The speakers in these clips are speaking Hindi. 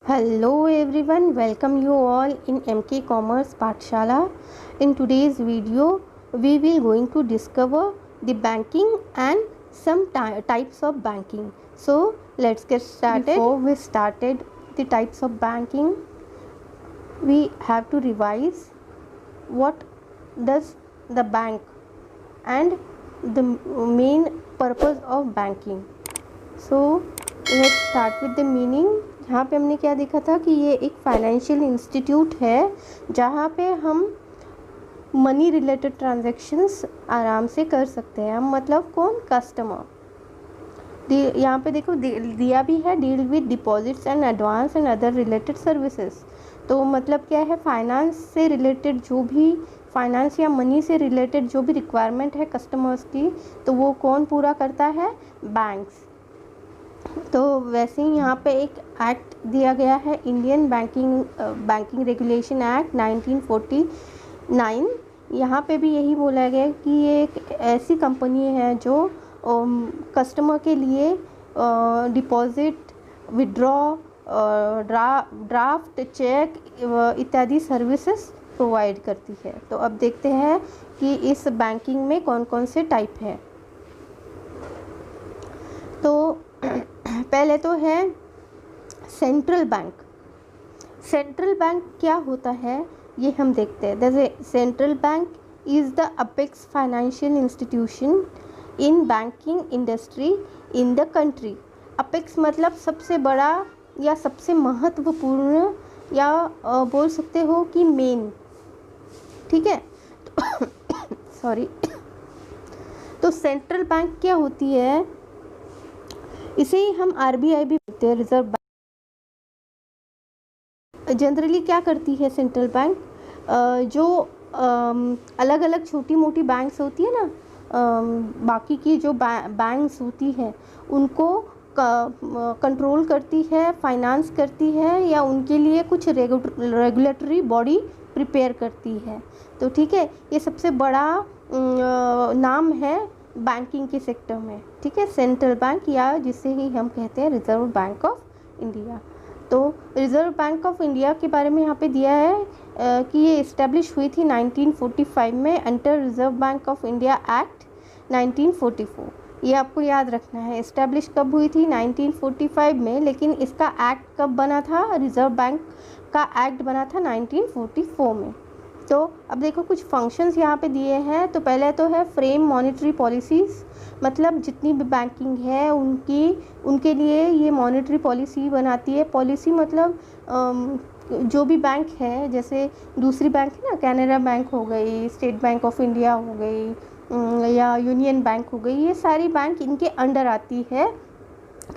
Hello everyone, welcome you all in MK Commerce Pathshala. In today's video, we will going to discover the banking and some types of banking. So let's get started. Before we started the types of banking, we have to revise what does the bank and the main purpose of banking. So let's start with the meaning. यहाँ पे हमने क्या देखा था कि ये एक फाइनेंशियल इंस्टीट्यूट है जहाँ पे हम मनी रिलेटेड ट्रांजैक्शंस आराम से कर सकते हैं। हम मतलब कौन, कस्टमर। यहाँ पे देखो दिया भी है, deal with deposits and advance and other related services. तो मतलब क्या है, फाइनेंस से रिलेटेड जो भी फाइनेंस या मनी से रिलेटेड जो भी रिक्वायरमेंट है कस्टमर्स की, तो वो कौन पूरा करता है, बैंक्स। तो वैसे ही यहाँ पे एक एक्ट दिया गया है, इंडियन बैंकिंग रेगुलेशन एक्ट 1949। यहाँ पे भी यही बोला गया कि ये एक ऐसी कंपनी है जो कस्टमर के लिए डिपॉजिट, विड्रॉ, ड्राफ्ट, चेक इत्यादि सर्विसेज प्रोवाइड करती है। तो अब देखते हैं कि इस बैंकिंग में कौन कौन से टाइप हैं। तो पहले तो है सेंट्रल बैंक। सेंट्रल बैंक क्या होता है ये हम देखते हैं। जैसे central bank is the apex financial institution in banking industry in the country. Apex मतलब सबसे बड़ा या सबसे महत्वपूर्ण, या बोल सकते हो कि मेन, ठीक है। सॉरी। तो सेंट्रल बैंक क्या होती है, इसे ही हम आरबीआई भी बोलते हैं, रिजर्व बैंक। जनरली क्या करती है सेंट्रल बैंक, जो अलग अलग छोटी मोटी बैंक्स होती है ना, बाकी की जो बैंक्स होती है उनको कंट्रोल करती है, फाइनेंस करती है, या उनके लिए कुछ रेगुलेटरी बॉडी प्रिपेयर करती है। तो ठीक है, ये सबसे बड़ा नाम है बैंकिंग के सेक्टर में, ठीक है, सेंट्रल बैंक, या जिसे ही हम कहते हैं रिजर्व बैंक ऑफ इंडिया। तो रिजर्व बैंक ऑफ इंडिया के बारे में यहाँ पे दिया है कि ये इस्टेब्लिश हुई थी 1945 में under reserve bank of India act 1944। ये आपको याद रखना है, इस्टेब्लिश कब हुई थी, 1945 में, लेकिन इसका एक्ट कब बना था, रिजर्व बैंक का एक्ट बना था 1944 में। तो अब देखो कुछ फंक्शंस यहाँ पे दिए हैं। तो पहले तो है फ्रेम मॉनेटरी पॉलिसीज़, मतलब जितनी भी बैंकिंग है उनके लिए ये मॉनेटरी पॉलिसी बनाती है। पॉलिसी मतलब जो भी बैंक है, जैसे दूसरी बैंक है ना, कैनरा बैंक हो गई, स्टेट बैंक ऑफ इंडिया हो गई, या यूनियन बैंक हो गई, ये सारी बैंक इनके अंडर आती है,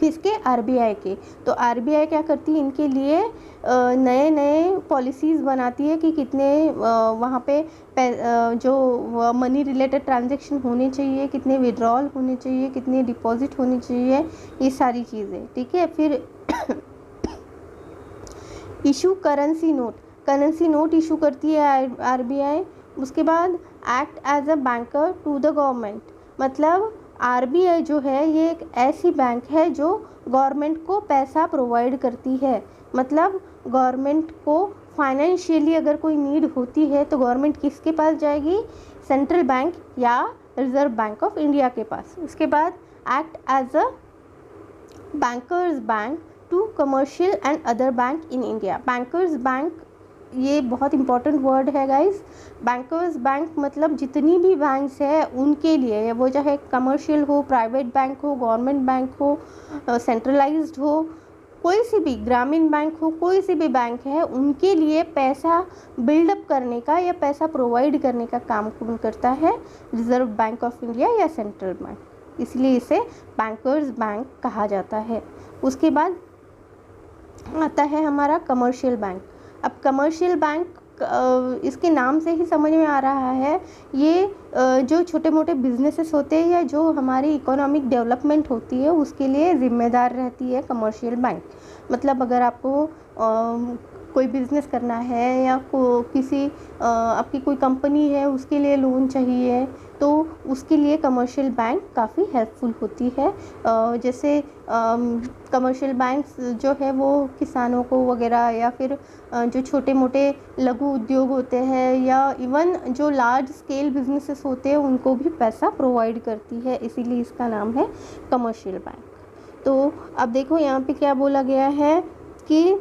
किसके, आरबीआई के। तो आरबीआई क्या करती है, इनके लिए नए नए पॉलिसीज़ बनाती है कि कितने वहाँ पे जो मनी रिलेटेड ट्रांजैक्शन होने चाहिए, कितने विड्रॉल होने चाहिए, कितने डिपॉजिट होने चाहिए, ये सारी चीज़ें, ठीक है। फिर इशू करेंसी नोट इशू करती है आरबीआई। उसके बाद act as a banker to the government, मतलब आरबीआई जो है ये एक ऐसी बैंक है जो गवर्नमेंट को पैसा प्रोवाइड करती है। मतलब गवर्नमेंट को फाइनेंशियली अगर कोई नीड होती है तो गवर्नमेंट किसके पास जाएगी, सेंट्रल बैंक या रिजर्व बैंक ऑफ इंडिया के पास। उसके बाद act as a bankers bank to commercial and other bank in India. Bankers bank ये बहुत इंपॉर्टेंट वर्ड है गाइस। बैंकर्स बैंक मतलब जितनी भी बैंक्स है उनके लिए, वो चाहे कमर्शियल हो, प्राइवेट बैंक हो, गवर्नमेंट बैंक हो, सेंट्रलाइज्ड हो, कोई सी भी ग्रामीण बैंक हो, कोई सी भी बैंक है, उनके लिए पैसा बिल्डअप करने का या पैसा प्रोवाइड करने का काम कौन करता है, रिजर्व बैंक ऑफ इंडिया या सेंट्रल बैंक, इसलिए इसे बैंकर्स बैंक कहा जाता है। उसके बाद आता है हमारा कमर्शियल बैंक। अब कमर्शियल बैंक इसके नाम से ही समझ में आ रहा है, ये जो छोटे मोटे बिजनेसेस होते हैं या जो हमारी इकोनॉमिक डेवलपमेंट होती है उसके लिए ज़िम्मेदार रहती है कमर्शियल बैंक। मतलब अगर आपको कोई बिज़नेस करना है या किसी आपकी कोई कंपनी है उसके लिए लोन चाहिए, तो उसके लिए कमर्शियल बैंक काफ़ी हेल्पफुल होती है। जैसे कमर्शियल बैंक्स जो है वो किसानों को वगैरह या फिर जो छोटे मोटे लघु उद्योग होते हैं या इवन जो लार्ज स्केल बिजनेसेस होते हैं उनको भी पैसा प्रोवाइड करती है, इसीलिए इसका नाम है कमर्शियल बैंक। तो अब देखो यहाँ पे क्या बोला गया है कि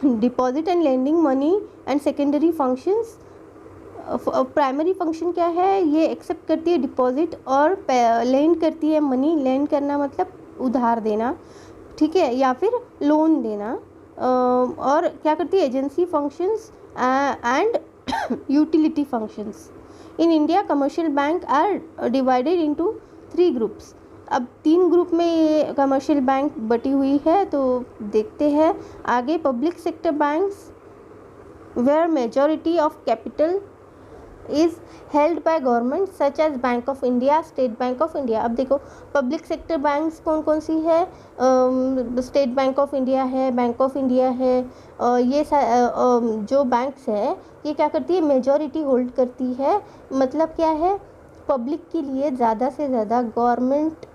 deposit and lending money and secondary functions. Primary function क्या है, ये एक्सेप्ट करती है डिपॉजिट और लेंड करती है मनी। लेंड करना मतलब उधार देना, ठीक है, या फिर लोन देना। और क्या करती है, agency functions and utility functions. In India commercial bank are divided into 3 groups. अब 3 ग्रुप में ये कमर्शियल बैंक बटी हुई है, तो देखते हैं आगे। Public sector banks where majority of capital is held by government such as bank of India, state bank of India. अब देखो पब्लिक सेक्टर बैंक्स कौन कौन सी है, स्टेट बैंक ऑफ इंडिया है, बैंक ऑफ इंडिया है। ये जो बैंक्स है ये क्या करती है, मेजॉरिटी होल्ड करती है। मतलब क्या है, पब्लिक के लिए ज़्यादा से ज़्यादा गवर्नमेंट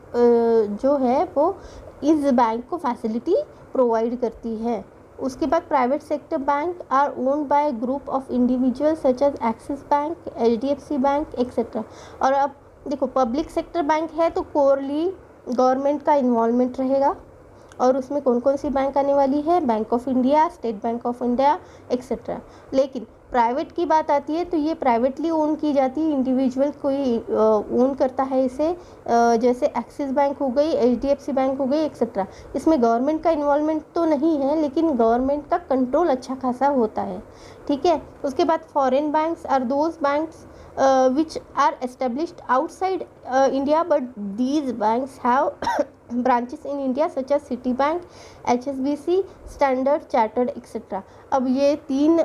जो है वो इस बैंक को फैसिलिटी प्रोवाइड करती है। उसके बाद private sector bank are owned by group of individual such as Axis bank, HDFC bank etcetera. और अब देखो पब्लिक सेक्टर बैंक है तो कोरली गवर्नमेंट का इन्वॉल्वमेंट रहेगा, और उसमें कौन कौन सी बैंक आने वाली है, bank of India, state bank of India etcetera. लेकिन प्राइवेट की बात आती है तो ये प्राइवेटली ओन की जाती है, इंडिविजुअल कोई ओन करता है इसे, जैसे एक्सिस बैंक हो गई, HDFC बैंक हो गई एक्सेट्रा। इसमें गवर्नमेंट का इन्वॉल्वमेंट तो नहीं है, लेकिन गवर्नमेंट का कंट्रोल अच्छा खासा होता है, ठीक है। उसके बाद foreign banks are those banks which are established outside India, but these banks have branches in India such as Citibank, HSBC, Standard Chartered etc. अब ये 3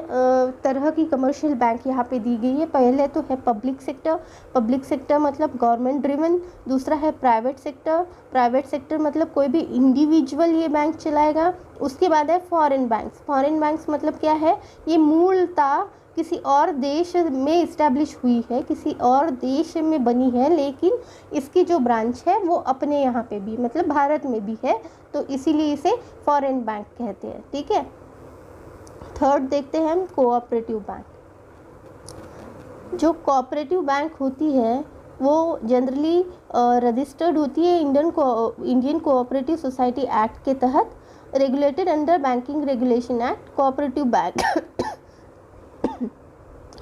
तरह की कमर्शियल बैंक यहाँ पे दी गई है। पहले तो है पब्लिक सेक्टर। पब्लिक सेक्टर मतलब गवर्नमेंट ड्रिवन। दूसरा है प्राइवेट सेक्टर। प्राइवेट सेक्टर मतलब कोई भी इंडिविजुअल ये बैंक चलाएगा। उसके बाद है फॉरेन बैंक्स। फॉरेन बैंक्स मतलब क्या है, ये मूलतः किसी और देश में इस्टेब्लिश हुई है, किसी और देश में बनी है, लेकिन इसकी जो ब्रांच है वो अपने यहाँ पे भी मतलब भारत में भी है, तो इसीलिए इसे फॉरेन बैंक कहते हैं, ठीक है। थर्ड देखते हैं हम कोऑपरेटिव बैंक। जो कोऑपरेटिव बैंक होती है वो जनरली रजिस्टर्ड होती है इंडियन कोऑपरेटिव सोसाइटी एक्ट के तहत, regulated under banking regulation act. Cooperative bank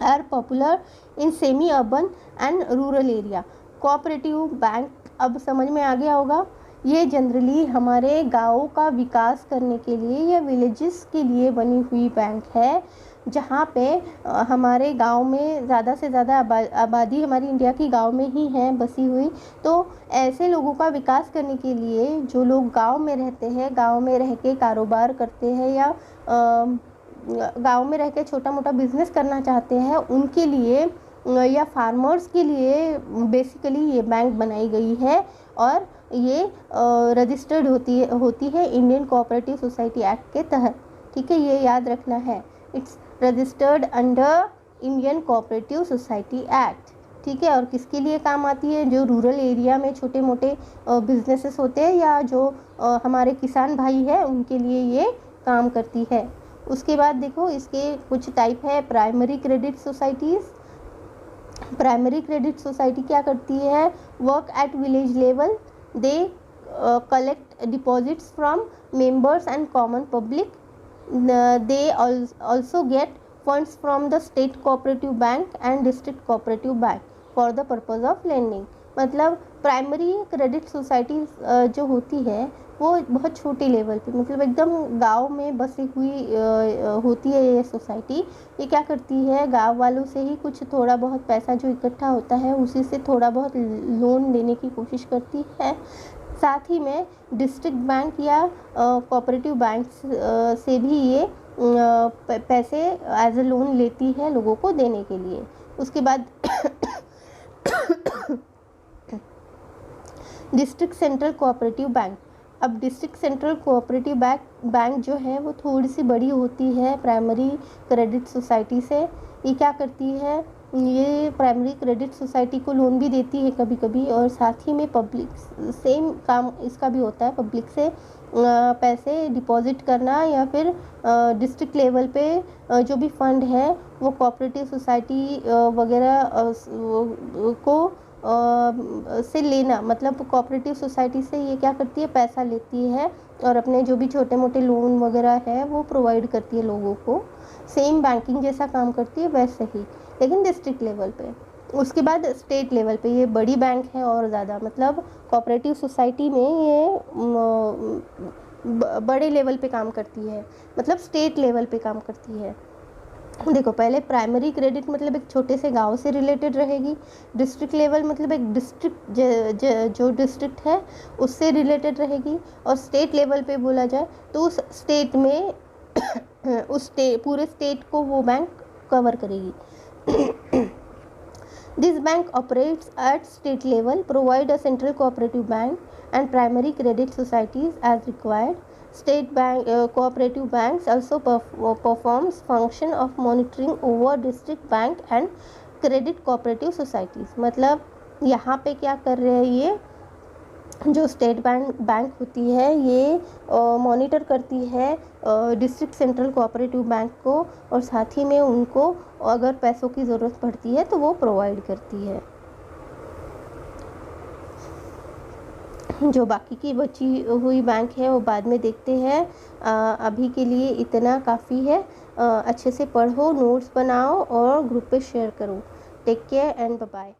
are popular in semi urban and rural area. Cooperative bank अब समझ में आ गया होगा, ये जनरली हमारे गाँव का विकास करने के लिए या विलेजेस के लिए बनी हुई बैंक है, जहाँ पे हमारे गांव में ज़्यादा से ज़्यादा आबादी हमारी इंडिया की गांव में ही है बसी हुई। तो ऐसे लोगों का विकास करने के लिए जो लोग गांव में रहते हैं, गांव में रह के कारोबार करते हैं या गांव में रह के छोटा मोटा बिजनेस करना चाहते हैं, उनके लिए या फार्मर्स के लिए बेसिकली ये बैंक बनाई गई है, और ये रजिस्टर्ड होती है इंडियन कोऑपरेटिव सोसाइटी एक्ट के तहत, ठीक है, ये याद रखना है। It's registered under Indian cooperative society act, ठीक है। और किसके लिए काम आती है, जो रूरल एरिया में छोटे मोटे बिजनेसेस होते हैं या जो हमारे किसान भाई हैं उनके लिए ये काम करती है। उसके बाद देखो इसके कुछ टाइप है। Primary credit societies. Primary credit society क्या करती है, work at village level, they collect deposits from members and common public, they also get funds from the state cooperative bank and district cooperative bank for the purpose of lending। मतलब प्राइमरी क्रेडिट सोसाइटी जो होती है वो बहुत छोटे लेवल पे, मतलब एकदम गांव में बसी हुई होती है ये सोसाइटी। ये क्या करती है, गांव वालों से ही कुछ थोड़ा बहुत पैसा जो इकट्ठा होता है उसी से थोड़ा बहुत लोन देने की कोशिश करती है। साथ ही में डिस्ट्रिक्ट बैंक या कोऑपरेटिव बैंक से भी ये पैसे एज ए लोन लेती है लोगों को देने के लिए। उसके बाद डिस्ट्रिक्ट सेंट्रल कोऑपरेटिव बैंक। अब डिस्ट्रिक्ट सेंट्रल कोऑपरेटिव बैंक जो है वो थोड़ी सी बड़ी होती है प्राइमरी क्रेडिट सोसाइटी से। ये क्या करती है, ये प्राइमरी क्रेडिट सोसाइटी को लोन भी देती है कभी कभी, और साथ ही में पब्लिक सेम काम इसका भी होता है, पब्लिक से पैसे डिपॉजिट करना, या फिर डिस्ट्रिक्ट लेवल पे जो भी फंड है वो कोऑपरेटिव सोसाइटी वगैरह को से लेना। मतलब कोऑपरेटिव सोसाइटी से ये क्या करती है, पैसा लेती है और अपने जो भी छोटे मोटे लोन वगैरह है वो प्रोवाइड करती है लोगों को। सेम बैंकिंग जैसा काम करती है वैसे ही, लेकिन डिस्ट्रिक्ट लेवल पे। उसके बाद स्टेट लेवल पे ये बड़ी बैंक है और ज़्यादा, मतलब कोऑपरेटिव सोसाइटी में ये बड़े लेवल पे काम करती है, मतलब स्टेट लेवल पे काम करती है। देखो, पहले प्राइमरी क्रेडिट मतलब एक छोटे से गांव से रिलेटेड रहेगी, डिस्ट्रिक्ट लेवल मतलब एक डिस्ट्रिक्ट जो डिस्ट्रिक्ट है उससे रिलेटेड रहेगी, और स्टेट लेवल पे बोला जाए तो उस स्टेट में पूरे स्टेट को वो बैंक कवर करेगी। This bank operates at state level, provide a central cooperative bank and primary credit societies as required. State bank cooperative banks also performs function of monitoring over district bank and credit cooperative societies। मतलब यहाँ पे क्या कर रहे हैं, ये जो स्टेट बैंक होती है ये मॉनिटर करती है डिस्ट्रिक्ट सेंट्रल कोऑपरेटिव बैंक को, और साथ ही में उनको अगर पैसों की ज़रूरत पड़ती है तो वो प्रोवाइड करती है। जो बाकी की बची हुई बैंक है वो बाद में देखते हैं, अभी के लिए इतना काफ़ी है। अच्छे से पढ़ो, नोट्स बनाओ और ग्रुप पे शेयर करो। Take care and bye bye.